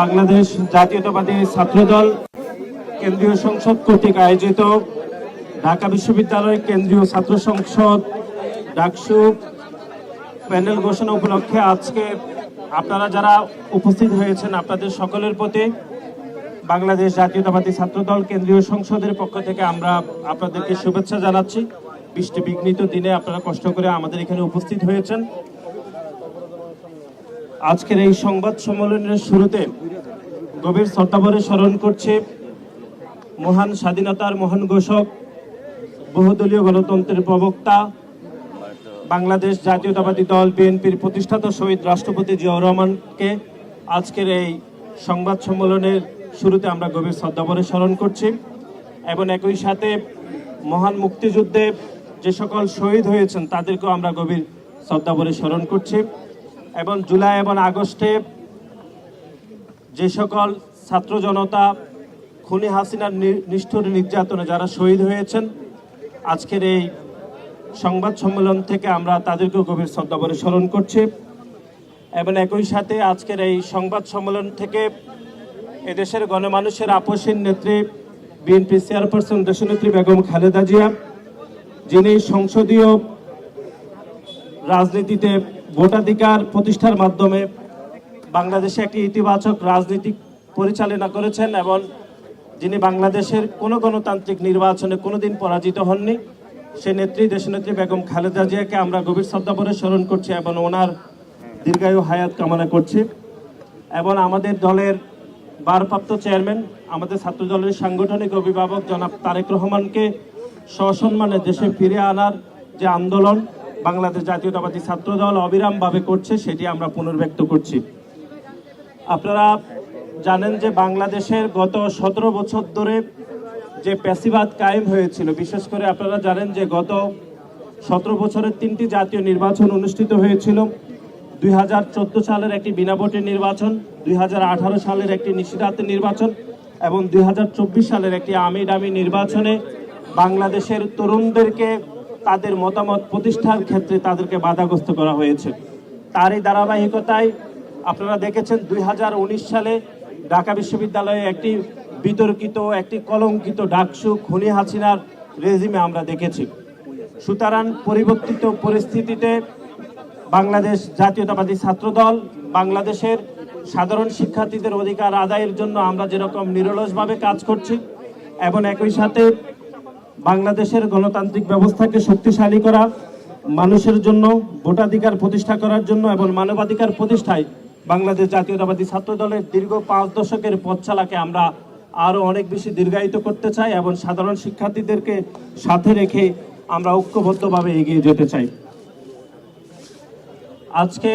বাংলাদেশ জাতীয়তাবাদী ছাত্রদল কেন্দ্রীয় সংসদ কর্তৃক আয়োজিত ঢাকা বিশ্ববিদ্যালয় কেন্দ্রীয় ছাত্র সংসদ ডাকসু প্যানেল ঘোষণা উপলক্ষে আজকে আপনারা যারা উপস্থিত হয়েছেন আপনাদের সকলের প্রতি বাংলাদেশ জাতীয়তাবাদী ছাত্রদল কেন্দ্রীয় সংসদের পক্ষ থেকে আমরা আপনাদেরকে শুভেচ্ছা জানাচ্ছি। বৃষ্টি বিঘ্নিত দিনে আপনারা কষ্ট করে আমাদের এখানে উপস্থিত হয়েছেন। আজকের এই সংবাদ সম্মেলনের শুরুতে গভীর শ্রদ্ধাভরে স্মরণ করছে মহান স্বাধীনতার মহান ঘোষক, বহুদলীয় গণতন্ত্রের প্রবক্তা, বাংলাদেশ জাতীয়তাবাদী দল বিএনপির প্রতিষ্ঠাতা শহীদ রাষ্ট্রপতি জিয়াউর রহমানকে আজকের এই সংবাদ সম্মেলনের শুরুতে আমরা গভীর শ্রদ্ধাভরে স্মরণ করছি এবং একই সাথে মহান মুক্তিযুদ্ধে যে সকল শহীদ হয়েছেন তাদেরকেও আমরা গভীর শ্রদ্ধাভরে স্মরণ করছি এবং জুলাই এবং আগস্টে যে সকল ছাত্র জনতা খুনি হাসিনার নিষ্ঠুর নির্যাতনে যারা শহীদ হয়েছেন আজকের এই সংবাদ সম্মেলন থেকে আমরা তাদেরকেও গভীর শ্রদ্ধাভরে স্মরণ করছি এবং একই সাথে আজকের এই সংবাদ সম্মেলন থেকে এদেশের গণমানুষের আপসীন নেত্রী বিএনপি চেয়ারপারসন দেশনেত্রী বেগম খালেদা জিয়া, যিনি সংসদীয় রাজনীতিতে ভোটাধিকার প্রতিষ্ঠার মাধ্যমে বাংলাদেশে একটি ইতিবাচক রাজনীতি পরিচালনা করেছেন এবং যিনি বাংলাদেশের কোনো গণতান্ত্রিক নির্বাচনে কোনোদিন পরাজিত হননি, সে নেত্রী দেশনেত্রী বেগম খালেদা জিয়াকে আমরা গভীর শ্রদ্ধাভরে স্মরণ করছি এবং ওনার দীর্ঘায়ু হায়াত কামনা করছি এবং আমাদের দলের ভারপ্রাপ্ত চেয়ারম্যান, আমাদের ছাত্র দলের সাংগঠনিক অভিভাবক জনাব তারেক রহমানকে সসম্মানে দেশে ফিরে আনার যে আন্দোলন বাংলাদেশ জাতীয়তাবাদী ছাত্রদল অবিরামভাবে করছে সেটি আমরা পুনর্ব্যক্ত করছি। আপনারা জানেন যে বাংলাদেশের গত 17 বছর ধরে যে প্যাসিবাদ কায়েম হয়েছিল, বিশেষ করে আপনারা জানেন যে গত 17 বছরের 3টি জাতীয় নির্বাচন অনুষ্ঠিত হয়েছিল। 2014 সালের একটি বিনা ভোটের নির্বাচন, 2018 সালের একটি নিষিদ্ধাজ্ঞের নির্বাচন এবং 2024 সালের একটি আমি ডামি নির্বাচনে বাংলাদেশের তরুণদেরকে তাদের মতামত প্রতিষ্ঠার ক্ষেত্রে তাদেরকে বাধাগ্রস্ত করা হয়েছে। তারই ধারাবাহিকতায় আপনারা দেখেছেন 2019 সালে ঢাকা বিশ্ববিদ্যালয়ে একটি বিতর্কিত, একটি কলঙ্কিত ডাকসু খুনি হাসিনার রেজিমে আমরা দেখেছি। সুতরাং পরিবর্তিত পরিস্থিতিতে বাংলাদেশ জাতীয়তাবাদী ছাত্রদল বাংলাদেশের সাধারণ শিক্ষার্থীদের অধিকার আদায়ের জন্য আমরা যেরকম নিরলসভাবে কাজ করছি এবং একই সাথে বাংলাদেশের গণতান্ত্রিক ব্যবস্থাকে শক্তিশালী করা, মানুষের জন্য ভোটাধিকার প্রতিষ্ঠা করার জন্য এবং মানবাধিকার প্রতিষ্ঠায় বাংলাদেশ জাতীয়তাবাদী ছাত্রদলের দীর্ঘ 5 দশকের পথচলাকে আমরা আরও অনেক বেশি দীর্ঘায়িত করতে চাই এবং সাধারণ শিক্ষার্থীদেরকে সাথে রেখে আমরা ঐক্যবদ্ধভাবে এগিয়ে যেতে চাই। আজকে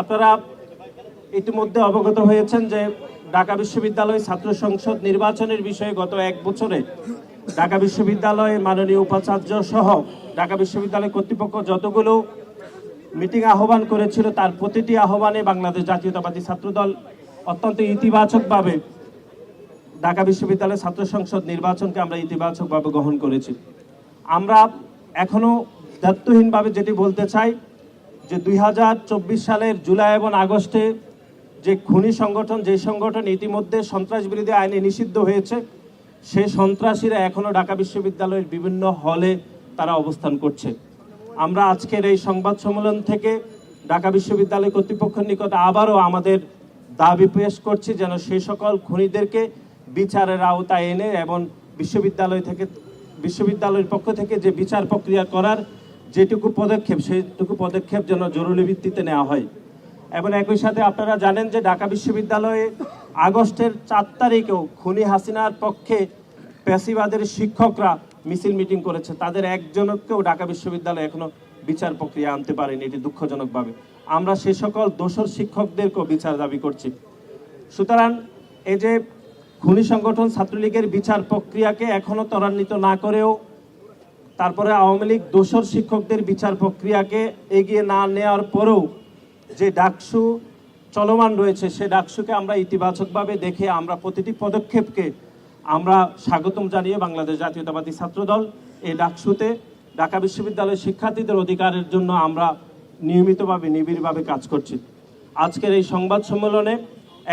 আপনারা ইতিমধ্যে অবগত হয়েছেন যে ঢাকা বিশ্ববিদ্যালয় ছাত্র সংসদ নির্বাচনের বিষয়ে গত 1 বছরে ঢাকা বিশ্ববিদ্যালয়ের মাননীয় উপাচার্য সহ ঢাকা বিশ্ববিদ্যালয় কর্তৃপক্ষ যতগুলো মিটিং আহ্বান করেছিল তার প্রতিটি আহ্বানে বাংলাদেশ জাতীয়তাবাদী ছাত্রদল অত্যন্ত ইতিবাচকভাবে ঢাকা বিশ্ববিদ্যালয় ছাত্র সংসদ নির্বাচনকে আমরা ইতিবাচকভাবে গ্রহণ করেছি। আমরা এখনো দায়িত্বহীনভাবে যেটি বলতে চাই যে 2024 সালের জুলাই এবং আগস্টে যে খুনি সংগঠন, যে সংগঠন ইতিমধ্যে সন্ত্রাস বিরোধী আইনে নিষিদ্ধ হয়েছে, সেই সন্ত্রাসীরা এখনো ঢাকা বিশ্ববিদ্যালয়ের বিভিন্ন হলে তারা অবস্থান করছে। আমরা আজকের এই সংবাদ সম্মেলন থেকে ঢাকা বিশ্ববিদ্যালয় কর্তৃপক্ষের নিকট আবারও আমাদের দাবি পেশ করছি যেন সেই সকল খুনিদেরকে বিচারের আওতায় এনে এবং বিশ্ববিদ্যালয়ের পক্ষ থেকে যে বিচার প্রক্রিয়া করার যেটুকু পদক্ষেপ সেইটুকু পদক্ষেপ যেন জরুরি ভিত্তিতে নেওয়া হয়। এবং একই সাথে আপনারা জানেন যে ঢাকা বিশ্ববিদ্যালয়ে আগস্টের 4 তারিখেও খুনি হাসিনার পক্ষে প্যাসিবাদের শিক্ষকরা মিছিল মিটিং করেছে, তাদের একজনকেও ঢাকা বিশ্ববিদ্যালয় এখনো বিচার প্রক্রিয়া আনতে পারেনি, এটি দুঃখজনকভাবে। আমরা সে সকল দোষর শিক্ষকদেরকেও বিচার দাবি করছি। সুতরাং এই যে খুনি সংগঠন ছাত্রলীগের বিচার প্রক্রিয়াকে এখনো ত্বরান্বিত না করেও তারপরে আওয়ামী লীগ দোষর শিক্ষকদের বিচার প্রক্রিয়াকে এগিয়ে না নেওয়ার পরেও যে ডাকসু চলমান রয়েছে সে ডাকসুকে আমরা ইতিবাচকভাবে দেখে আমরা প্রতিটি পদক্ষেপকে আমরা স্বাগতম জানিয়ে বাংলাদেশ জাতীয়তাবাদী ছাত্রদল এই ডাকসুতে ঢাকা বিশ্ববিদ্যালয়ের শিক্ষার্থীদের অধিকারের জন্য আমরা নিয়মিতভাবে নিবিড়ভাবে কাজ করছি। আজকের এই সংবাদ সম্মেলনে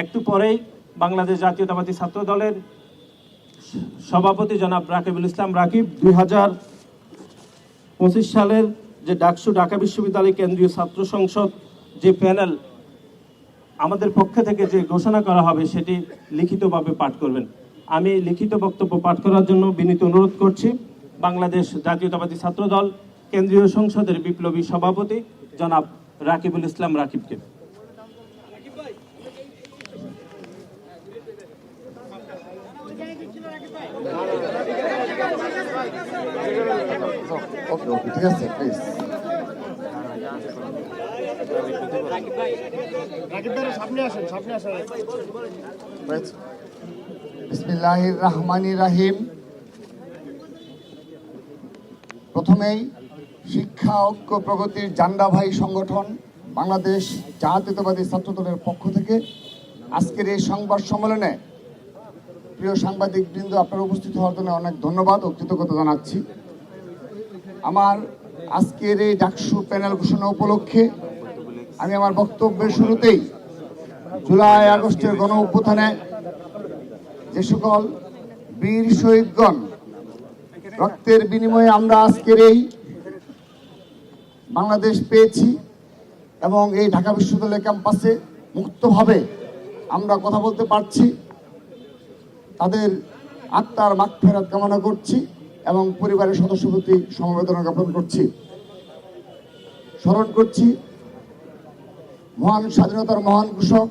একটু পরেই বাংলাদেশ জাতীয়তাবাদী ছাত্র দলের সভাপতি জনাব রাকিবুল ইসলাম রাকিব 2025 সালের যে ডাকসু ঢাকা বিশ্ববিদ্যালয় কেন্দ্রীয় ছাত্র সংসদ যে প্যানেল আমাদের পক্ষ থেকে যে ঘোষণা করা হবে সেটি লিখিতভাবে পাঠ করবেন। আমি লিখিত বক্তব্য পাঠ করার জন্য বিনীত অনুরোধ করছি বাংলাদেশ জাতীয়তাবাদী ছাত্র দল কেন্দ্রীয় সংসদের বিপ্লবী সভাপতি জনাব রাকিবুল ইসলাম রাকিবকে। ঠিক আছে, প্লিজ। বিসমিল্লাহির রহমানির রহিম। প্রথমেই শিক্ষা ঐক্য প্রগতির জান্ডা ভাই সংগঠন বাংলাদেশ জাতীয়তাবাদী ছাত্র দলের পক্ষ থেকে আজকের এই সংবাদ সম্মেলনে প্রিয় সাংবাদিক বৃন্দ আপনারা উপস্থিত হওয়ার জন্য অনেক ধন্যবাদ ও কৃতজ্ঞতা জানাচ্ছি। আমার আজকের এই ডাকসু প্যানেল ঘোষণা উপলক্ষে আমি আমার বক্তব্যের শুরুতেই জুলাই আগস্টের গণ অভ্যুত্থানে যে সকল বীর শহীদগণ রক্তের বিনিময়ে আমরা আজকের এই বাংলাদেশ পেয়েছি এবং এই ঢাকা বিশ্ববিদ্যালয় ক্যাম্পাসে মুক্তভাবে আমরা কথা বলতে পারছি, তাদের আত্মার মাগফিরাত কামনা করছি এবং পরিবারের সদস্য প্রতি সমবেদনা জ্ঞাপন করছি। স্মরণ করছি মহান স্বাধীনতার মহান ঘোষক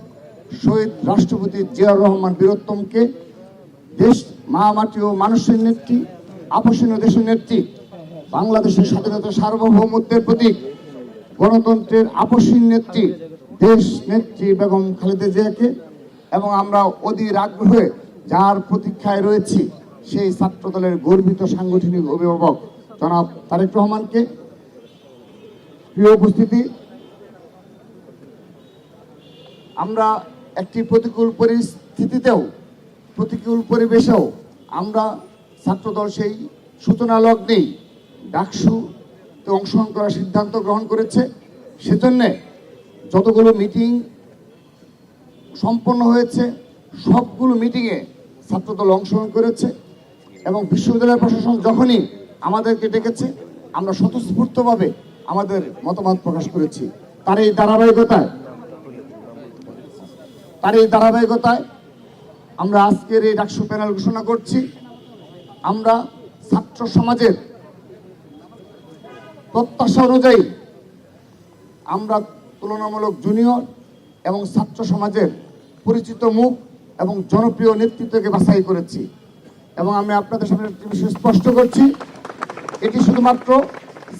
শহীদ রাষ্ট্রপতি জিয়াউর রহমান বীরোত্তমকে, দেশ মা মাটি ও মানুষের নেত্রী, আপসীন দেশের নেত্রী, বাংলাদেশের স্বাধীনতা সার্বভৌমত্বের প্রতীক, গণতন্ত্রের আপসীন নেত্রী দেশ নেত্রী বেগম খালেদা জিয়াকে এবং আমরা অধীর আগ্রহে যার প্রতীক্ষায় রয়েছি সেই ছাত্র দলের গর্বিত সাংগঠনিক অভিভাবক জনাব তারেক রহমানকে। প্রিয় উপস্থিতি, আমরা একটি প্রতিকূল পরিস্থিতিতেও প্রতিকূল পরিবেশেও আমরা ছাত্রদল সেই সূচনা লগ্নেই ডাকসুতে অংশগ্রহণ করার সিদ্ধান্ত গ্রহণ করেছে। সেজন্যে যতগুলো মিটিং সম্পন্ন হয়েছে সবগুলো মিটিংয়ে ছাত্রদল অংশগ্রহণ করেছে এবং বিশ্ববিদ্যালয় প্রশাসন যখনই আমাদেরকে ডেকেছে আমরা স্বতঃস্ফূর্তভাবে আমাদের মতামত প্রকাশ করেছি। তার এই ধারাবাহিকতায় আমরা আজকের এই ডাকসু প্যানেল ঘোষণা করছি। আমরা ছাত্র সমাজের প্রত্যাশা অনুযায়ী আমরা তুলনামূলক জুনিয়র এবং ছাত্র সমাজের পরিচিত মুখ এবং জনপ্রিয় নেতৃত্বকে বাছাই করেছি এবং আমি আপনাদের সামনে একটি বিষয় স্পষ্ট করছি, এটি শুধুমাত্র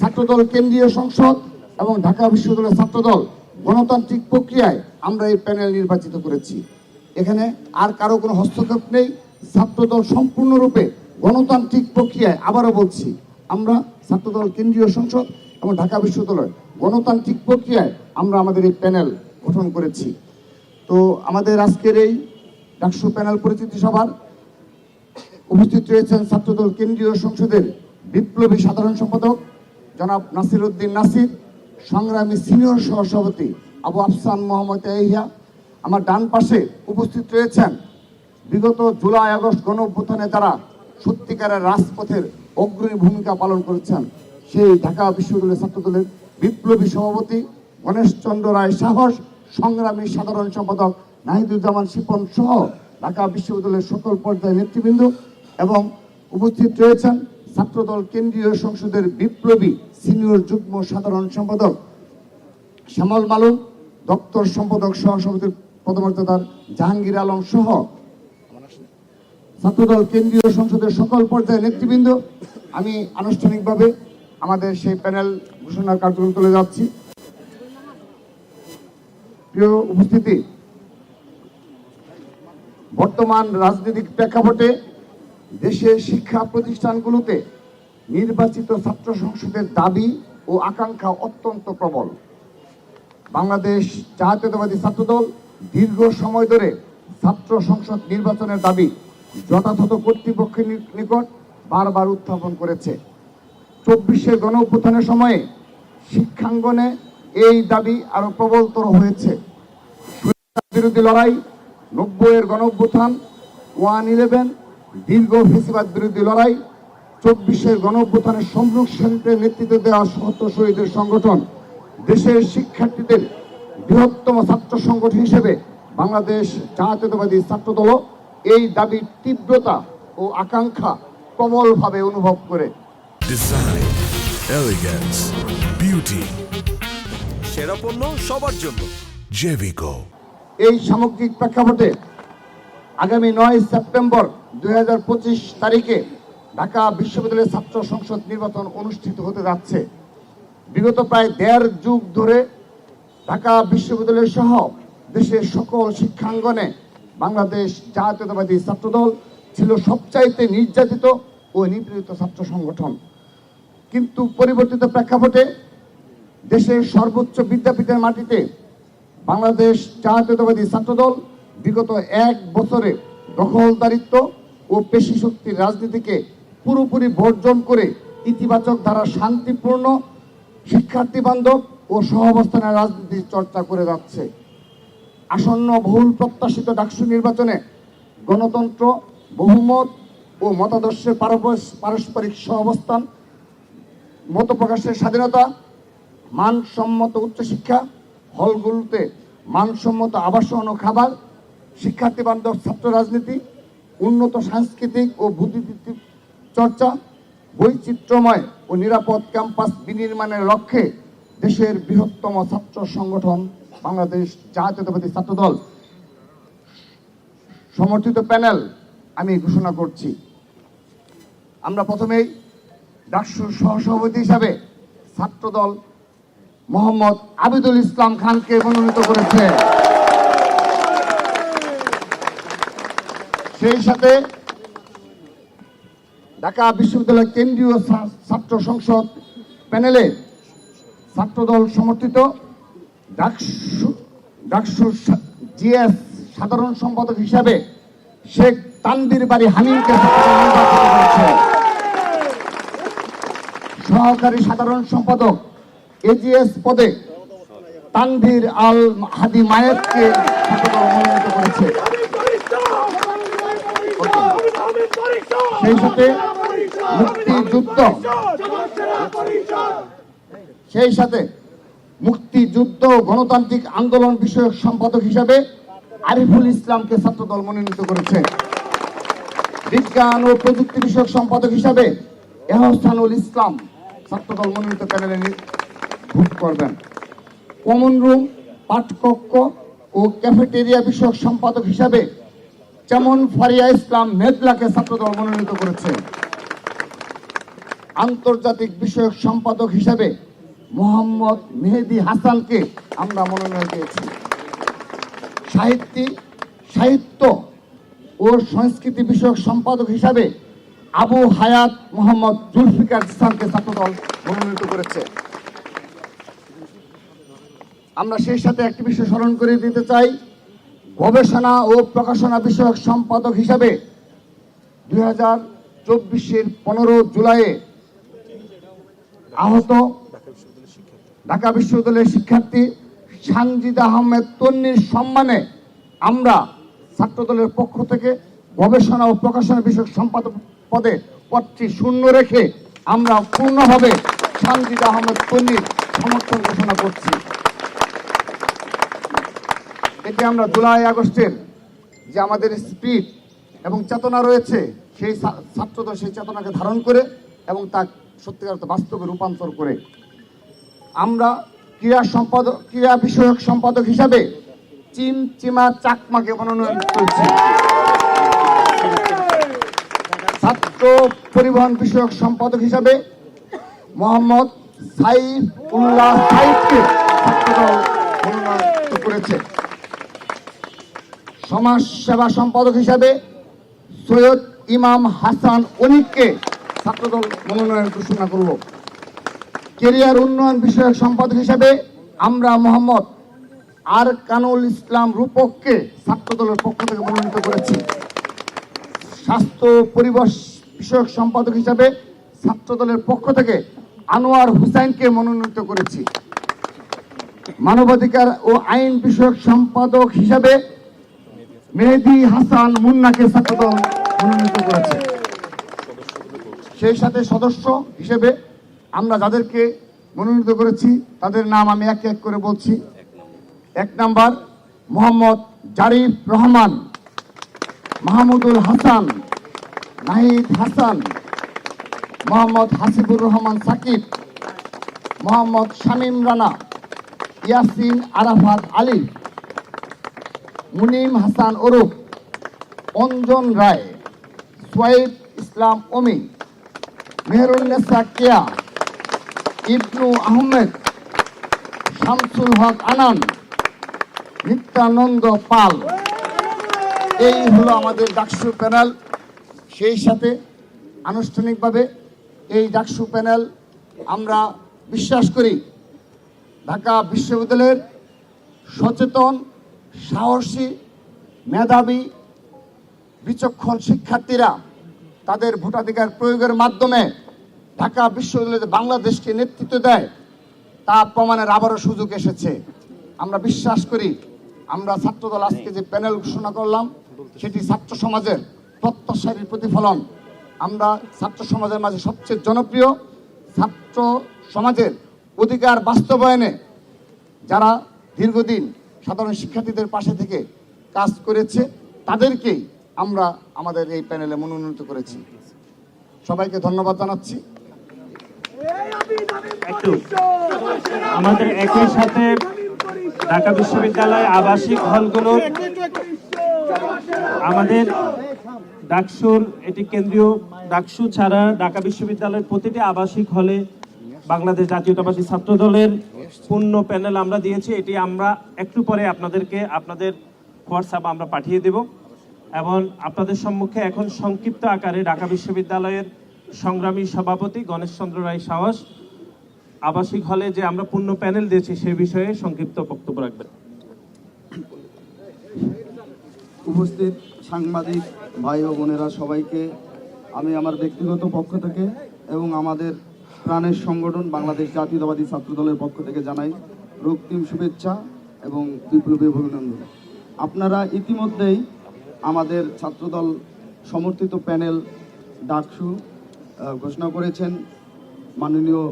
ছাত্রদল কেন্দ্রীয় সংসদ এবং ঢাকা বিশ্ববিদ্যালয়ের ছাত্রদল গণতান্ত্রিক প্রক্রিয়ায় আমরা এই প্যানেল নির্বাচিত করেছি। এখানে আর কারো কোনো হস্তক্ষেপ নেই। ছাত্রদল সম্পূর্ণরূপে গণতান্ত্রিক প্রক্রিয়ায়, আবারও বলছি, আমরা ছাত্রদল কেন্দ্রীয় সংসদ এবং ঢাকা বিশ্ববিদ্যালয় গণতান্ত্রিক প্রক্রিয়ায় আমরা আমাদের এই প্যানেল গঠন করেছি। তো আমাদের আজকের এই ডাকসু প্যানেল পরিচিতি সভার উপস্থিত রয়েছেন ছাত্রদল কেন্দ্রীয় সংসদের বিপ্লবী সাধারণ সম্পাদক জনাব নাসির উদ্দিন নাসির, সংগ্রামী সিনিয়র সহসভাপতি আবু আফসান মোহাম্মদ ইয়াহিয়া। আমার ডান পাশে উপস্থিত রয়েছেন বিগত জুলাই আগস্ট গণ অভ্যুত্থানে যারা সত্যিকারের রাজপথের অগ্রণী ভূমিকা পালন করেছেন সেই ঢাকা বিশ্ববিদ্যালয় ছাত্রদলের বিপ্লবী সভাপতি গণেশ চন্দ্র রায় সাহস, সংগ্রামী সাধারণ সম্পাদক নাহিদুজ্জামান শিপন সহ ঢাকা বিশ্ববিদ্যালয়ের সকল পর্যায়ের নেতৃবৃন্দ এবং উপস্থিত রয়েছেন ছাত্রদল কেন্দ্রীয় সংসদের বিপ্লবী সিনিয়র যুগ্ম সাধারণ সম্পাদক শ্যামল মালুম, দপ্তর সম্পাদক সহসভাপতির পদমর্যাদার জাহাঙ্গীর আলম সহ ছাত্রদল কেন্দ্রীয় সংসদের সকল পর্যায়ের নেতৃবৃন্দ। আমি আনুষ্ঠানিকভাবে আমাদের সেই প্যানেল ঘোষণার কার্যক্রম চলে যাচ্ছি। প্রিয় উপস্থিতি, বর্তমান রাজনৈতিক প্রেক্ষাপটে দেশের শিক্ষা প্রতিষ্ঠানগুলোতে নির্বাচিত ছাত্র সংসদের দাবি ও আকাঙ্ক্ষা অত্যন্ত প্রবল। বাংলাদেশ জাতীয়তাবাদী ছাত্রদল দীর্ঘ সময় ধরে ছাত্র সংসদ নির্বাচনের দাবি যথাযথ কর্তৃপক্ষের নিকট বারবার উত্থাপন করেছে। 24-এর গণ অভ্যুত্থানের সময়ে শিক্ষাঙ্গনে এই দাবি আরো প্রবলতর হয়েছে। বিরোধী লড়াই 90-এর গণঅভ্যুত্থান, 1/11, দীর্ঘ ফেসিবাদ বিরোধী লড়াই, 24-এর গণঅভ্যুত্থানের সম্মুখ সারিতে নেতৃত্ব দেওয়া শত শহীদের সংগঠন, দেশের শিক্ষার্থীদের বৃহত্তম ছাত্র সংগঠন হিসেবে বাংলাদেশ জাতীয়তাবাদী ছাত্রদল এই দাবির তীব্রতা ও আকাঙ্ক্ষা প্রবলভাবে অনুভব করে। ডিজাইন, এলিগেন্স, বিউটি, সেরা পণ্য সবার জন্য জেভিকো। এই সামগ্রিক প্রেক্ষাপটে আগামী 9 সেপ্টেম্বর 2025 তারিখে ঢাকা বিশ্ববিদ্যালয়ের ছাত্র সংসদ নির্বাচন অনুষ্ঠিত হতে যাচ্ছে। বিগত প্রায় 1.5 যুগ ধরে ঢাকা বিশ্ববিদ্যালয় সহ দেশের সকল শিক্ষাঙ্গনে বাংলাদেশ জাতীয়তাবাদী ছাত্রদল ছিল সবচাইতে নির্যাতিত ও নিপীড়িত ছাত্র সংগঠন। কিন্তু পরিবর্তিত প্রেক্ষাপটে দেশের সর্বোচ্চ বিদ্যাপীঠের মাটিতে বাংলাদেশ জাতীয়তাবাদী ছাত্রদল বিগত 1 বছরে দখলদারিত্ব ও পেশি শক্তির রাজনীতিকে পুরোপুরি বর্জন করে ইতিবাচক ধারা শান্তিপূর্ণ, শিক্ষার্থী বান্ধব ও সহাবস্থানের রাজনীতি চর্চা করে যাচ্ছে। আসন্ন বহুল প্রত্যাশিত ডাকসু নির্বাচনে গণতন্ত্র, বহুমত ও মতাদর্শের পারস্পরিক সহাবস্থান, মত প্রকাশের স্বাধীনতা, মানসম্মত উচ্চশিক্ষা, হলগুলোতে মানসম্মত আবাসন ও খাবার, শিক্ষার্থী বান্ধব ছাত্র রাজনীতি, উন্নত সাংস্কৃতিক ও বুদ্ধিবৃত্তিক চর্চা, বৈচিত্র্যময় ও নিরাপদ ক্যাম্পাস বিনির্মাণের লক্ষ্যে দেশের বৃহত্তম ছাত্র সংগঠন বাংলাদেশ জাতীয়তাবাদী ছাত্রদল সমর্থিত প্যানেল আমি ঘোষণা করছি। আমরা প্রথমেই ডাকসুর সহসভাপতি হিসাবে ছাত্রদল মোহাম্মদ আবিদুল ইসলাম খানকে মনোনীত করেছে। সেই সাথে ঢাকা বিশ্ববিদ্যালয় কেন্দ্রীয় ছাত্র সংসদ প্যানেলে ছাত্রদল সমর্থিত ডাকসুর জিএস সাধারণ সম্পাদক হিসাবে শেখ তানভীর বাড়ি হামিমকে নির্বাচিত করেছে। সহকারী সাধারণ সম্পাদক এজিএস পদে তানভীর আল হাদি মায়েতকে ছাত্রদল মনোনীত করেছে। সেই সাথে মুক্তিযুদ্ধ গণতান্ত্রিক আন্দোলন বিষয়ক সম্পাদক হিসাবে আরিফুল ইসলামকে ছাত্রদল মনোনীত করেছে। বিজ্ঞান ও প্রযুক্তি বিষয়ক সম্পাদক হিসাবে এহসানুল ইসলাম ছাত্রদল মনোনীত প্যানেলে ভোট করবেন। কমন রুম, পাঠকক্ষ ও ক্যাফেটেরিয়া বিষয়ক সম্পাদক হিসাবে যেমন ফারিয়া ইসলাম মেঘলাকে ছাত্রদল মনোনীত করেছে। আন্তর্জাতিক বিষয়ক সম্পাদক হিসাবে মোহাম্মদ মেহেদি হাসানকে আমরা মনোনয়ন পেয়েছি। সাহিত্য ও সংস্কৃতি বিষয়ক সম্পাদক হিসাবে আবু হায়াত মোহাম্মদ জুলফিকার ইসলামকে ছাত্রদল মনোনীত করেছে। আমরা সেই সাথে একটি বিষয় স্মরণ করে দিতে চাই, গবেষণা ও প্রকাশনা বিষয়ক সম্পাদক হিসাবে 2024-এর 15 জুলাইয়ে আহত ঢাকা বিশ্ববিদ্যালয়ের শিক্ষার্থী সানজিদ আহমেদ তন্নির সম্মানে আমরা ছাত্রদলের পক্ষ থেকে গবেষণা ও প্রকাশনা বিষয়ক সম্পাদক পদে পদটি শূন্য রেখে আমরা পূর্ণভাবে সানজিদ আহমেদ তন্নির সমর্থন ঘোষণা করছি। এতে আমরা জুলাই আগস্টের যে আমাদের স্পিরিট এবং চেতনা রয়েছে, সেই ছাত্রদল সেই চেতনাকে ধারণ করে এবং তা সত্যিকার বাস্তবে রূপান্তর করে আমরা ক্রীড়া বিষয়ক সম্পাদক হিসাবে চিমচিমা চাকমাকে মনোনয়ন করেছি। ছাত্র পরিবহন বিষয়ক সম্পাদক হিসাবে মোহাম্মদ সাইফুল্লাহ সাইফকে ছাত্রদল মনোনয়ন করেছে। সমাজ সেবা সম্পাদক হিসাবে সৈয়দ ইমাম হাসান অনিককে ছাত্রদল মনোনয়ন ঘোষণা করব। ক্যারিয়ার উন্নয়ন বিষয়ক সম্পাদক হিসাবে আমরা মোহাম্মদ আর কানুল ইসলাম রূপককে ছাত্রদলের পক্ষ থেকে মনোনীত করেছি। স্বাস্থ্য পরিবেশ বিষয়ক সম্পাদক হিসাবে ছাত্রদলের পক্ষ থেকে আনোয়ার হুসাইনকে মনোনীত করেছি। মানবাধিকার ও আইন বিষয়ক সম্পাদক হিসাবে মেহেদী হাসান মুন্নাকে ছাত্রদল মনোনীত করেছে। সেই সাথে সদস্য হিসেবে আমরা যাদেরকে মনোনীত করেছি তাদের নাম আমি এক এক করে বলছি। 1 নাম্বার মোহাম্মদ জারিফ রহমান, মাহমুদুল হাসান, নাহিদ হাসান, মোহাম্মদ হাসিবুর রহমান সাকিব, মোহাম্মদ শামীম রানা, ইয়াসিন আরাফাত আলী, মুনিম হাসান ওরফ অঞ্জন রায়, সোয়াইব ইসলাম অমি, মেহরুন্নেসা কেয়া, ইবনু আহমেদ, শামসুল হক আনান, নিত্যানন্দ পাল। এই হলো আমাদের ডাকসু প্যানেল। সেই সাথে আনুষ্ঠানিকভাবে এই ডাকসু প্যানেল আমরা বিশ্বাস করি ঢাকা বিশ্ববিদ্যালয়ের সচেতন, সাহসী, মেধাবী, বিচক্ষণ শিক্ষার্থীরা তাদের ভোটাধিকার প্রয়োগের মাধ্যমে ঢাকা বিশ্ববিদ্যালয়ে বাংলাদেশকে নেতৃত্ব দেয়, তা প্রমাণের আবারও সুযোগ এসেছে। আমরা বিশ্বাস করি আমরা ছাত্রদল আজকে যে প্যানেল ঘোষণা করলাম সেটি ছাত্র সমাজের প্রত্যাশার প্রতিফলন। আমরা ছাত্র সমাজের মাঝে সবচেয়ে জনপ্রিয়, ছাত্র সমাজের অধিকার বাস্তবায়নে যারা দীর্ঘদিন সাধারণ শিক্ষার্থীদের পাশে থেকে কাজ করেছে তাদেরকেই আমরা আমাদের এই প্যানেলে মনোনীত করেছি। সবাইকে ধন্যবাদ জানাচ্ছি। একটু আমাদের একই সাথে ঢাকা বিশ্ববিদ্যালয় আবাসিক হলগুলো, আমাদের ডাকসুর এটি কেন্দ্রীয় ডাকসু ছাড়া ঢাকা বিশ্ববিদ্যালয়ের প্রতিটি আবাসিক হলে বাংলাদেশ জাতীয়তাবাদী ছাত্র দলের পূর্ণ প্যানেল আমরা দিয়েছি। এটি আমরা একটু পরে আপনাদেরকে আপনাদের হোয়াটসঅ্যাপ আমরা পাঠিয়ে দেব এবং আপনাদের সম্মুখে এখন সংক্ষিপ্ত আকারে ঢাকা বিশ্ববিদ্যালয়ের সংগ্রামী সভাপতি গণেশ চন্দ্র রায় সাহস আবাসিক হলে যে আমরা পূর্ণ প্যানেল দিয়েছি সে বিষয়ে সংক্ষিপ্ত বক্তব্য রাখবেন। উপস্থিত সাংবাদিক ভাই ও বোনেরা সবাইকে আমি আমার ব্যক্তিগত পক্ষ থেকে এবং আমাদের প্রাণের সংগঠন বাংলাদেশ জাতীয়তাবাদী ছাত্র দলের পক্ষ থেকে জানাই রক্তিম শুভেচ্ছা এবং বিপ্লবী অভিনন্দন। আপনারা ইতিমধ্যেই আমাদের ছাত্রদল সমর্থিত প্যানেল ডাকসু ঘোষণা করেছেন মাননীয়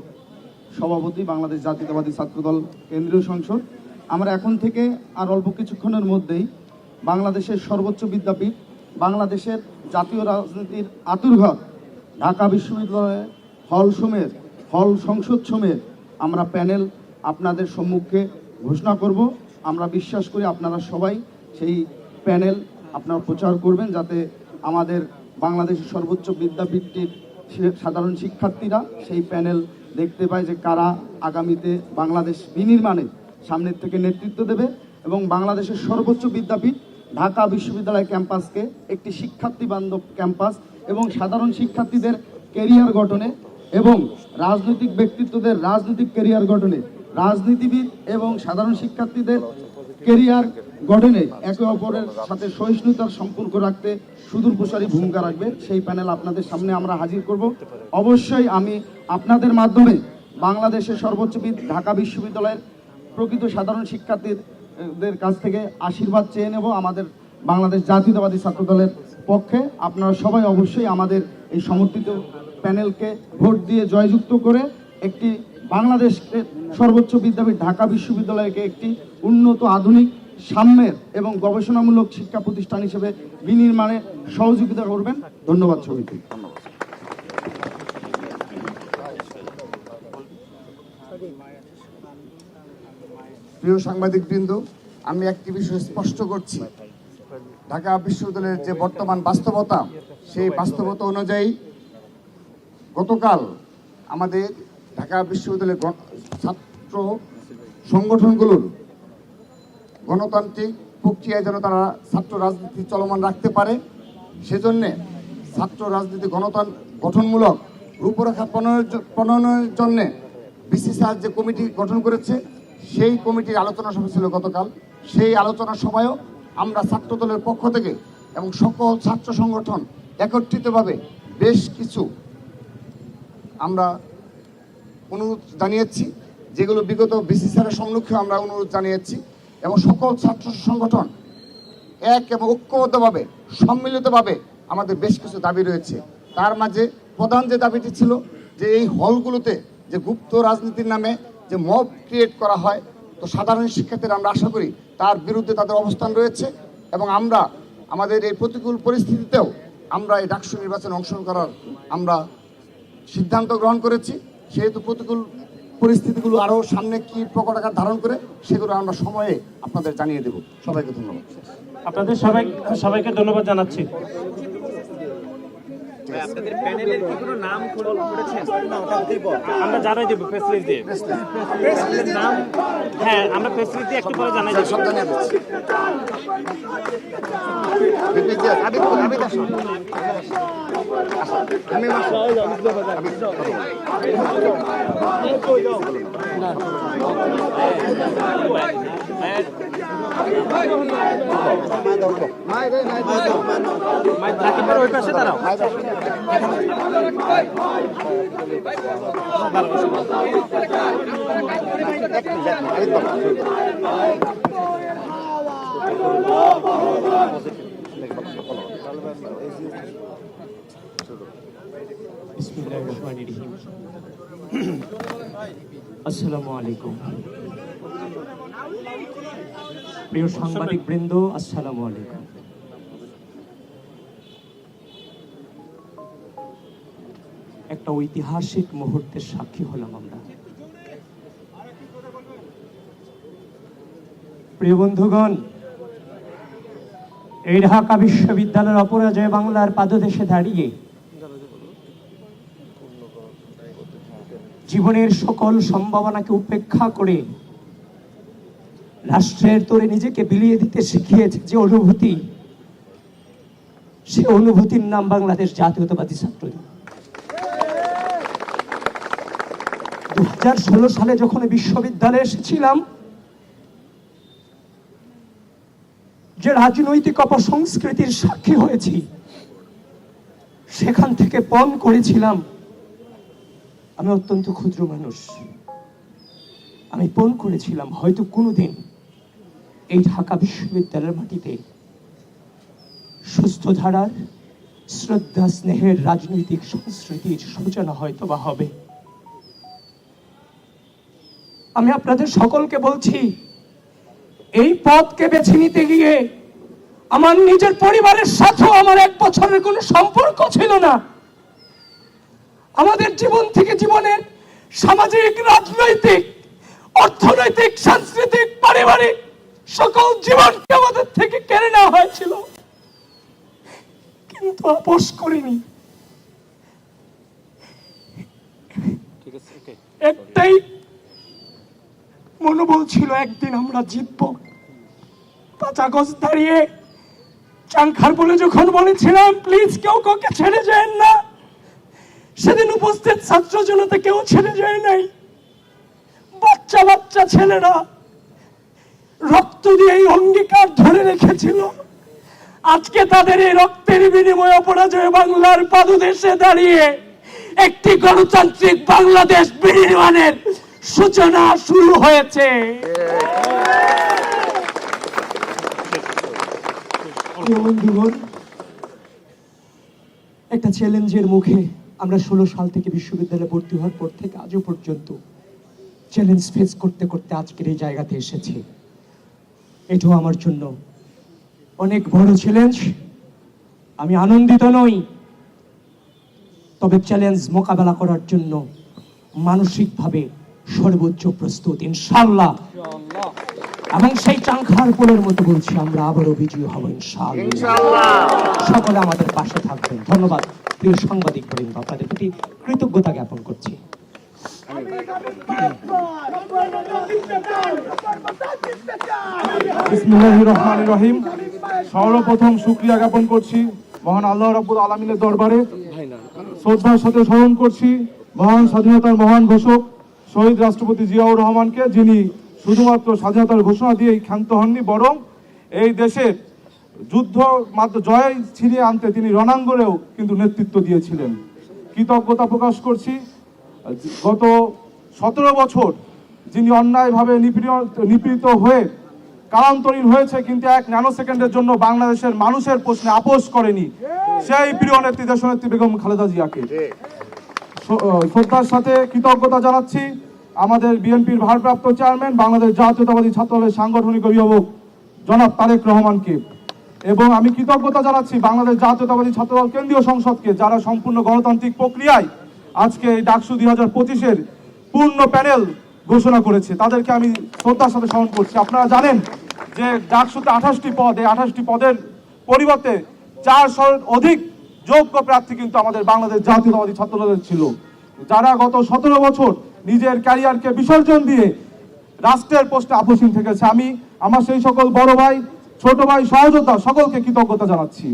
সভাপতি বাংলাদেশ জাতীয়তাবাদী ছাত্রদল কেন্দ্রীয় সংসদ। আমরা এখন থেকে আর অল্প কিছুক্ষণের মধ্যেই বাংলাদেশের সর্বোচ্চ বিদ্যাপীঠ, বাংলাদেশের জাতীয় রাজনীতির আতুরঘর ঢাকা বিশ্ববিদ্যালয়ের হল সংসদ সমেত আমরা প্যানেল আপনাদের সম্মুখে ঘোষণা করব। আমরা বিশ্বাস করি আপনারা সবাই সেই প্যানেল আপনারা প্রচার করবেন, যাতে আমাদের বাংলাদেশের সর্বোচ্চ বিদ্যাপীঠটির সাধারণ শিক্ষার্থীরা সেই প্যানেল দেখতে পায় যে কারা আগামীতে বাংলাদেশ বিনির্মাণে সামনের থেকে নেতৃত্ব দেবে এবং বাংলাদেশের সর্বোচ্চ বিদ্যাপীঠ ঢাকা বিশ্ববিদ্যালয় ক্যাম্পাসকে একটি শিক্ষার্থী বান্ধব ক্যাম্পাস এবং সাধারণ শিক্ষার্থীদের ক্যারিয়ার গঠনে এবং রাজনৈতিক ব্যক্তিত্বদের রাজনৈতিক ক্যারিয়ার গঠনে, রাজনীতিবিদ এবং সাধারণ শিক্ষার্থীদের ক্যারিয়ার গঠনে একে অপরের সাথে সহিষ্ণুতার সম্পর্ক রাখতে সুদূরপ্রসারী ভূমিকা রাখবে। সেই প্যানেল আপনাদের সামনে আমরা হাজির করব। অবশ্যই আমি আপনাদের মাধ্যমে বাংলাদেশের সর্বোচ্চ ঢাকা বিশ্ববিদ্যালয়ের প্রকৃত সাধারণ শিক্ষার্থীদের কাছ থেকে আশীর্বাদ চেয়ে নেব আমাদের বাংলাদেশ জাতীয়তাবাদী ছাত্র দলের পক্ষে। আপনারা সবাই অবশ্যই আমাদের এই সমর্থিত প্যানেলকে ভোট দিয়ে জয়যুক্ত করে একটি বাংলাদেশকে সর্বোচ্চ বিদ্যাপীঠ ঢাকা বিশ্ববিদ্যালয়কে একটি উন্নত, আধুনিক, সাম্যের এবং গবেষণামূলক শিক্ষা প্রতিষ্ঠান হিসেবে বিনির্মাণে সহযোগিতা করবেন। ধন্যবাদ সবাইকে। প্রিয় সাংবাদিকবৃন্দ, আমি একটি বিষয় স্পষ্ট করছি, ঢাকা বিশ্ববিদ্যালয়ের যে বর্তমান বাস্তবতা, সেই বাস্তবতা অনুযায়ী গতকাল আমাদের ঢাকা বিশ্ববিদ্যালয়ের ছাত্র সংগঠনগুলোর গণতান্ত্রিক প্রক্রিয়ায় যেন তারা ছাত্র রাজনীতি চলমান রাখতে পারে, সেজন্যে ছাত্র রাজনীতি গঠনমূলক রূপরেখা প্রণয়নের জন্যে বিসিসিআই যে কমিটি গঠন করেছে সেই কমিটির আলোচনা সভা ছিল গতকাল। সেই আলোচনা সভায়ও আমরা ছাত্র দলের পক্ষ থেকে এবং সকল ছাত্র সংগঠন একত্রিতভাবে বেশ কিছু আমরা অনুরোধ জানিয়েছি, যেগুলো বিগত বিসিসিআইয়ের সম্মুখে আমরা অনুরোধ জানিয়েছি এবং সকল ছাত্র সংগঠন এক এবং ঐক্যবদ্ধভাবে সম্মিলিতভাবে আমাদের বেশ কিছু দাবি রয়েছে। তার মাঝে প্রধান যে দাবিটি ছিল যে এই হলগুলোতে যে গুপ্ত রাজনীতির নামে যে মব ক্রিয়েট করা হয়, তো সাধারণ শিক্ষার্থীরা আমরা আশা করি তার বিরুদ্ধে তাদের অবস্থান রয়েছে এবং আমরা আমাদের এই প্রতিকূল পরিস্থিতিতেও আমরা এই ডাকসু নির্বাচনে অংশগ্রহণ করার আমরা সিদ্ধান্ত গ্রহণ করেছি। সেহেতু প্রতিকূল পরিস্থিতিগুলো আরও সামনে কি প্রকট আকার ধারণ করে সেগুলো আমরা সময়ে আপনাদের জানিয়ে দেব। সবাইকে ধন্যবাদ। আপনাদের সবাইকে ধন্যবাদ জানাচ্ছি। আপনাদের প্যানেলের কি কোনো নাম করেছেন? আমরা জানাই দেব প্রেস রিলিজ দিয়ে। নাম হ্যাঁ, আমরা প্রেস রিলিজ দিয়ে একটু পরে জানাই দেব। সব জানিয়ে দিচ্ছি। রাকিবের ওই পাশে দাঁড়াও। আসসালামু আলাইকুম। প্রিয় সাংবাদিক বৃন্দ, আসসালামু আলাইকুম। একটা ঐতিহাসিক মুহূর্তের সাক্ষী হলাম আমরা। প্রিয় বন্ধুগণ, এই ঢাকা বিশ্ববিদ্যালয়ের অপরাজয় বাংলার পাদদেশে দাঁড়িয়ে জীবনের সকল সম্ভাবনাকে উপেক্ষা করে রাষ্ট্রের তোরে নিজেকে বিলিয়ে দিতে শিখিয়েছে যে অনুভূতি, সে অনুভূতির নাম বাংলাদেশ জাতীয়তাবাদী ছাত্রদল। 2016 সালে যখন বিশ্ববিদ্যালয়ে এসেছিলাম, যে রাজনৈতিক অপসংস্কৃতির সাক্ষী হয়েছি, সেখান থেকে পণ করেছিলাম আমি অত্যন্ত ক্ষুদ্র মানুষ। আমি পণ করেছিলাম হয়তো কোনোদিন এই ঢাকা বিশ্ববিদ্যালয়ের মাটিতে সুস্থ ধারার শ্রদ্ধা স্নেহের রাজনৈতিক সংস্কৃতির সূচনা হয়তো বা হবে। আমি আপনাদের সকলকে বলছি, এই পথকে বেছে নিতে গিয়ে আমার নিজের পরিবারের সাথেও আমার 1 বছরের কোনো সম্পর্ক ছিল না। আমাদের জীবন থেকে জীবনের সামাজিক, রাজনৈতিক, অর্থনৈতিক, সাংস্কৃতিক, পারিবারিক সকল জীবনকে আমাদের থেকে কেড়ে নেওয়া হয়েছিল, কিন্তু আপোষ করিনি। একটাই মনোবল ছিল, একদিন আমরা জিতবো। 5 আগস্ট দাঁড়িয়ে চাংখার বলে যখন বলেছিলাম প্লিজ কেউ কাউকে ছেড়ে যায় না, সেদিন উপস্থিত ছাত্র জনতা কেউ ছেড়ে যায় নাই। বাচ্চা বাচ্চা ছেলেরা রক্ত দিয়ে এই অঙ্গীকার ধরে রেখেছিল। আজকে তাদের এই রক্তের বিনিময়ে অপরাজয় বাংলার পাদদেশে দাঁড়িয়ে একটি গণতান্ত্রিক বাংলাদেশ বিনির্মাণের সূচনা শুরু হয়েছে। বন্ধুগণ, একটা চ্যালেঞ্জের মুখে আমরা 16 সাল থেকে বিশ্ববিদ্যালয়ে ভর্তি হওয়ার পর থেকে আজও পর্যন্ত চ্যালেঞ্জ ফেস করতে করতে আজকের এই জায়গাতে এসেছি। এটাও আমার জন্য অনেক বড় চ্যালেঞ্জ। আমি আনন্দিত নই, তবে চ্যালেঞ্জ মোকাবেলা করার জন্য মানসিকভাবে সর্বোচ্চ প্রস্তুত ইনশাআল্লাহ। এবং সেই চাংখার পোলের মতো বলছি, আমরা আবারও বিজয়ী হব ইনশাআল্লাহ। সকলে আমাদের পাশে থাকবেন। ধন্যবাদ প্রিয় সাংবাদিক বৃন্দ, আপনাদের প্রতি কৃতজ্ঞতা জ্ঞাপন করছি। বিসমিল্লাহির রহমানির রহিম। সর্বপ্রথম শুকরিয়া জ্ঞাপন করছি মহান আল্লাহ রাব্বুল আলামিনের দরবারে। শ্রদ্ধার সাথে স্মরণ করছি মহান স্বাধীনতার মহান ঘোষক শহীদ রাষ্ট্রপতি জিয়াউর রহমানকে, যিনি শুধুমাত্র স্বাধীনতার ঘোষণা দিয়েই ক্ষান্ত হননি, বরং এই দেশের যুদ্ধ মাত্র জয় ছিনিয়ে আনতে তিনি রণাঙ্গনেও কিন্তু নেতৃত্ব দিয়েছিলেন। কৃতজ্ঞতা প্রকাশ করছি গত 17 বছর যিনি অন্যায়ভাবে নিপীড়িত হয়ে কালান্তরীণ হয়েছে, কিন্তু 1 ন্যানো সেকেন্ডের জন্য বাংলাদেশের মানুষের প্রশ্নে আপোষ করেনি সেই প্রিয় নেত্রী দেশনেত্রী বেগম খালেদা জিয়াকে। শ্রদ্ধার সাথে কৃতজ্ঞতা জানাচ্ছি আমাদের বিএনপির ভারপ্রাপ্ত চেয়ারম্যান, বাংলাদেশ জাতীয়তাবাদী ছাত্রদলের সাংগঠনিক অভিভাবক জনাব তারেক রহমানকে, এবং আমি কৃতজ্ঞতা জানাচ্ছি বাংলাদেশ জাতীয়তাবাদী ছাত্রদল কেন্দ্রীয় সংসদকে, যারা সম্পূর্ণ গণতান্ত্রিক প্রক্রিয়ায় আজকে এই ডাকসু 2025-এর পূর্ণ প্যানেল ঘোষণা করেছে। তাদেরকে আমি শ্রদ্ধার সাথে স্মরণ করছি। আপনারা জানেন যে ডাকসুতে 28টি পদ, এই 28টি পদের পরিবর্তে 400 অধিক যোগ্য প্রার্থী কিন্তু আমাদের বাংলাদেশ জাতীয়তাবাদী ছাত্রদলের ছিল, যারা গত 17 বছর নিজের ক্যারিয়ারকে বিসর্জন দিয়ে রাষ্ট্রের পোস্টে আপোষহীন থেকেছে। আমি আমার সেই সকল বড় ভাই, ছোট ভাই, সহযোদ্ধা সকলকে কৃতজ্ঞতা জানাচ্ছি।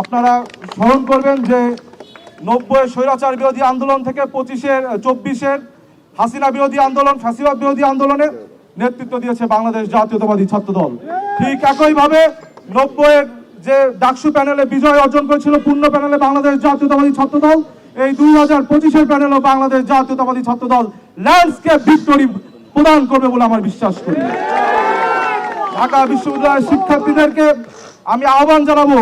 আপনারা স্মরণ করবেন যে 90-এর স্বৈরাচার বিরোধী আন্দোলন থেকে 24-এর হাসিনা বিরোধী আন্দোলন, ফ্যাসিবাদ বিরোধী আন্দোলনের নেতৃত্ব দিয়েছে বাংলাদেশ জাতীয়তাবাদী ছাত্রদল। ঠিক একইভাবে 90-এর যে ডাকসু প্যানেলে বিজয় অর্জন করেছিল পূর্ণ প্যানেলে বাংলাদেশ জাতীয়তাবাদী ছাত্রদল, এই 2025-এর প্যানেলও বাংলাদেশ জাতীয়তাবাদী ছাত্রদল ল্যান্ডস্কেপ ভিক্টরি প্রদান করবে বলে আমার বিশ্বাস করি। ঢাকা বিশ্ববিদ্যালয়ের শিক্ষার্থীদেরকে আমি আহ্বান জানাবো,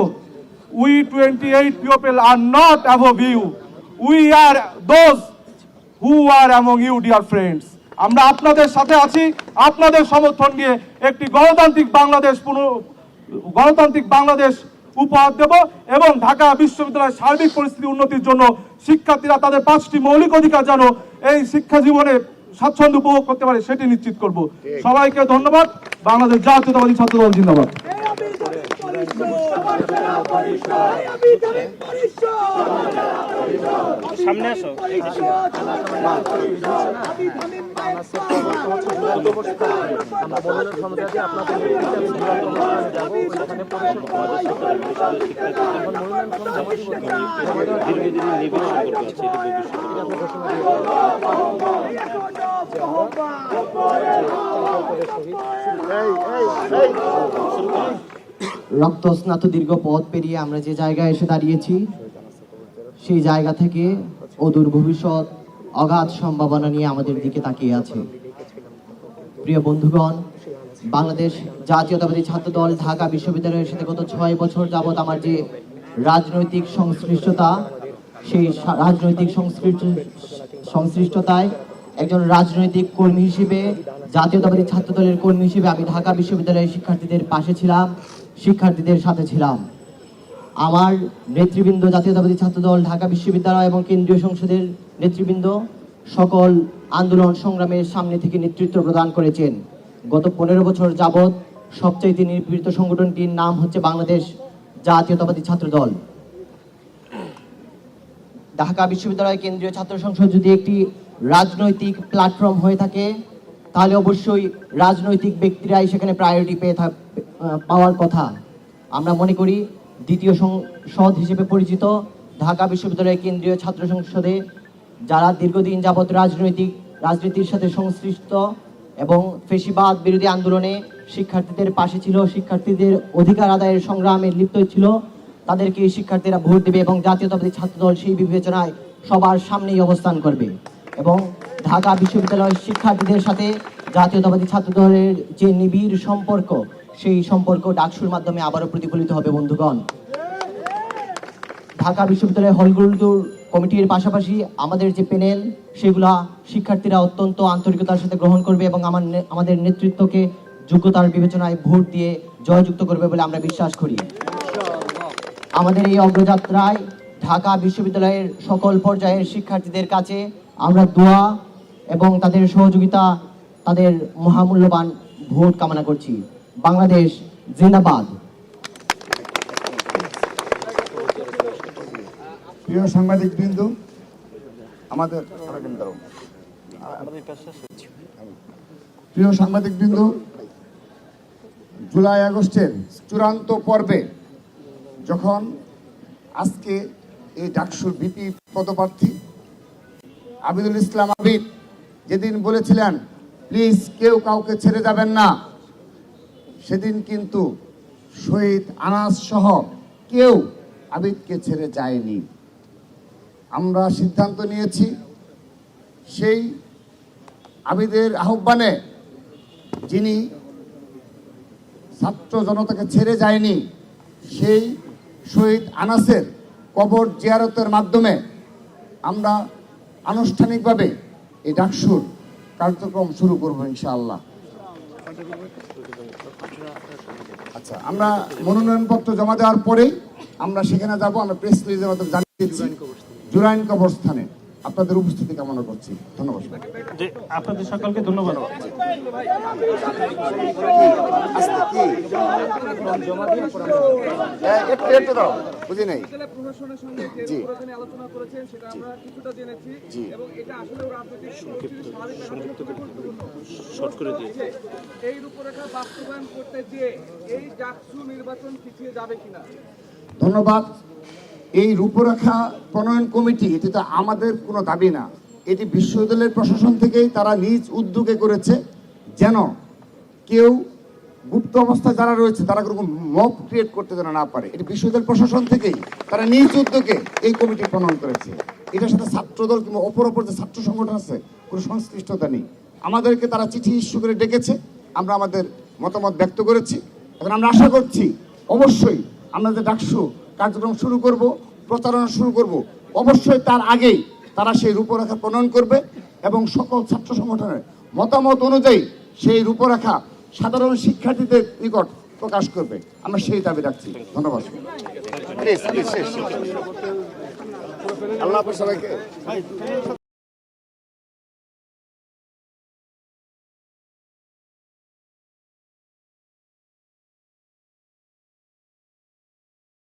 we 28 people are not above you, we are those who are among you, dear friends. আমরা আপনাদের সাথে আছি, আপনাদের সমর্থন নিয়ে একটি গণতান্ত্রিক বাংলাদেশ উপহার দেব, এবং ঢাকা বিশ্ববিদ্যালয়ের সার্বিক পরিস্থিতি উন্নতির জন্য শিক্ষার্থীরা তাদের 5টি মৌলিক অধিকার যেন এই শিক্ষা জীবনে স্বাচ্ছন্দ্য উপভোগ করতে পারে সেটি নিশ্চিত করব। সবাইকে ধন্যবাদ। বাংলাদেশ জাতীয়তাবাদী ছাত্রদল জিন্দাবাদ। সামনে আসো। রক্তস্নাত দীর্ঘ পথ পেরিয়ে আমরা যে জায়গায় এসে দাঁড়িয়েছি, সেই জায়গা থেকে অদূর ভবিষ্যৎ অগাধ সম্ভাবনা নিয়ে আমাদের দিকে তাকিয়ে আছে। প্রিয় বন্ধুগণ, বাংলাদেশ জাতীয়তাবাদী ছাত্রদল ঢাকা বিশ্ববিদ্যালয়ের সাথে গত 6 বছর যাবৎ আমার যে রাজনৈতিক সংশ্লিষ্টতা, সেই রাজনৈতিক সংশ্লিষ্টতায় একজন রাজনৈতিক কর্মী হিসেবে, জাতীয়তাবাদী ছাত্রদলের কর্মী হিসেবে আমি ঢাকা বিশ্ববিদ্যালয়ের শিক্ষার্থীদের পাশে ছিলাম, শিক্ষার্থীদের সাথে ছিলাম। আমার নেতৃবৃন্দ, জাতীয়তাবাদী ছাত্রদল ঢাকা বিশ্ববিদ্যালয় এবং কেন্দ্রীয় সংসদের নেতৃবৃন্দ সকল আন্দোলন সংগ্রামের সামনে থেকে নেতৃত্ব প্রদান করেছেন। গত 15 বছর যাবৎ সবচাইতে নিপীড়িত সংগঠনটির নাম হচ্ছে বাংলাদেশ জাতীয়তাবাদী ছাত্রদল। ঢাকা বিশ্ববিদ্যালয় কেন্দ্রীয় ছাত্র সংসদ যদি একটি রাজনৈতিক প্ল্যাটফর্ম হয়ে থাকে, তাহলে অবশ্যই রাজনৈতিক ব্যক্তিরাই সেখানে প্রায়োরিটি পাওয়ার কথা। আমরা মনে করি দ্বিতীয় সংসদ হিসেবে পরিচিত ঢাকা বিশ্ববিদ্যালয়ের কেন্দ্রীয় ছাত্র সংসদে যারা দীর্ঘদিন যাবৎ রাজনীতির সাথে সংশ্লিষ্ট এবং ফ্যাসিবাদ বিরোধী আন্দোলনে শিক্ষার্থীদের পাশে ছিল, শিক্ষার্থীদের অধিকার আদায়ের সংগ্রামে লিপ্ত ছিল, তাদেরকে শিক্ষার্থীরা ভোট দেবে এবং জাতীয়তাবাদী ছাত্রদল সেই বিবেচনায় সবার সামনেই অবস্থান করবে। এবং ঢাকা বিশ্ববিদ্যালয়ের শিক্ষার্থীদের সাথে জাতীয়তাবাদী ছাত্রদলের যে নিবিড় সম্পর্ক, সেই সম্পর্ক ডাকসুর মাধ্যমে আবারও প্রতিফলিত হবে। বন্ধুগণ, ঢাকা বিশ্ববিদ্যালয়ের হলগুলোর কমিটির পাশাপাশি আমাদের যে প্যানেল, সেগুলা শিক্ষার্থীরা অত্যন্ত আন্তরিকতার সাথে গ্রহণ করবে এবং আমাদের নেতৃত্বকে যোগ্যতার বিবেচনায় ভোট দিয়ে জয়যুক্ত করবে বলে আমরা বিশ্বাস করি। আমাদের এই অগ্রযাত্রায় ঢাকা বিশ্ববিদ্যালয়ের সকল পর্যায়ের শিক্ষার্থীদের কাছে আমরা দোয়া এবং তাদের সহযোগিতা, তাদের মহামূল্যবান ভোট কামনা করছি। বাংলাদেশ জিন্দাবাদ। প্রিয় সাংবাদিক বিন্দু, জুলাই আগস্টের চূড়ান্ত পর্বে যখন আজকে এই ডাকসুর ভিপি পদপ্রার্থী আবিদুল ইসলাম আবিদ যেদিন বলেছিলেন প্লিজ কেউ কাউকে ছেড়ে যাবেন না, সেদিন কিন্তু শহীদ আনাস সহ কেউ আবিদকে ছেড়ে যায়নি। আমরা সিদ্ধান্ত নিয়েছি সেই আবিদের আহ্বানে যিনি ছাত্র জনতাকে ছেড়ে যায়নি, সেই শহীদ আনাসের কবর জিয়ারতের মাধ্যমে আমরা আনুষ্ঠানিকভাবে এই ডাকসুর কার্যক্রম শুরু করব ইনশাআল্লাহ। আচ্ছা, আমরা মনোনয়নপত্র জমা দেওয়ার পরেই আমরা সেখানে যাব। আমরা প্রেস রিলিজের মাধ্যমে জানিয়ে দিচ্ছি জুরাইন কবরস্থানে আপনাদের উপস্থিতি কামনা করছি। ধন্যবাদ। যে আপনাদের সকলকে ধন্যবাদ। একটু দাও, বুঝি নাই। প্রশাসনের সঙ্গে যে জি। ওখানে আলোচনা করেছেন সেটা আমরা কিছুটা জেনেছি জি। এবং এটা আসলে রাজনৈতিক পরিস্থিতি স্বাভাবিক শর্ট করে দিয়ে এই রূপরেখা বাস্তবায়ন করতে গিয়ে এই ডাকসু নির্বাচন পিছিয়ে যাবে কিনা? ধন্যবাদ। এই রূপরেখা প্রণয়ন কমিটি, এটি তো আমাদের কোনো দাবি না, এটি বিশ্ববিদ্যালয়ের প্রশাসন থেকেই তারা নিজ উদ্যোগে করেছে, যেন কেউ গুপ্ত অবস্থায় যারা রয়েছে তারা কোনো মব ক্রিয়েট করতে যেন না পারে। এটি বিশ্ববিদ্যালয় প্রশাসন থেকেই তারা নিজ উদ্যোগে এই কমিটি প্রণয়ন করেছে। এটার সাথে ছাত্রদল কিংবা অপর যে ছাত্র সংগঠন আছে কোনো সংশ্লিষ্টতা নেই। আমাদেরকে তারা চিঠি ইস্যু করে ডেকেছে, আমরা আমাদের মতামত ব্যক্ত করেছি। এখন আমরা আশা করছি অবশ্যই আমরা যে ডাকসু কার্যক্রম শুরু করব, প্রচারণা শুরু করব, অবশ্যই তার আগেই তারা সেই রূপরেখা প্রণয়ন করবে এবং সকল ছাত্র সংগঠনের মতামত অনুযায়ী সেই রূপরেখা সাধারণ শিক্ষার্থীদের নিকট প্রকাশ করবে। আমরা সেই দাবি রাখছি। ধন্যবাদ। আল্লাহ হাফেজ সবাইকে।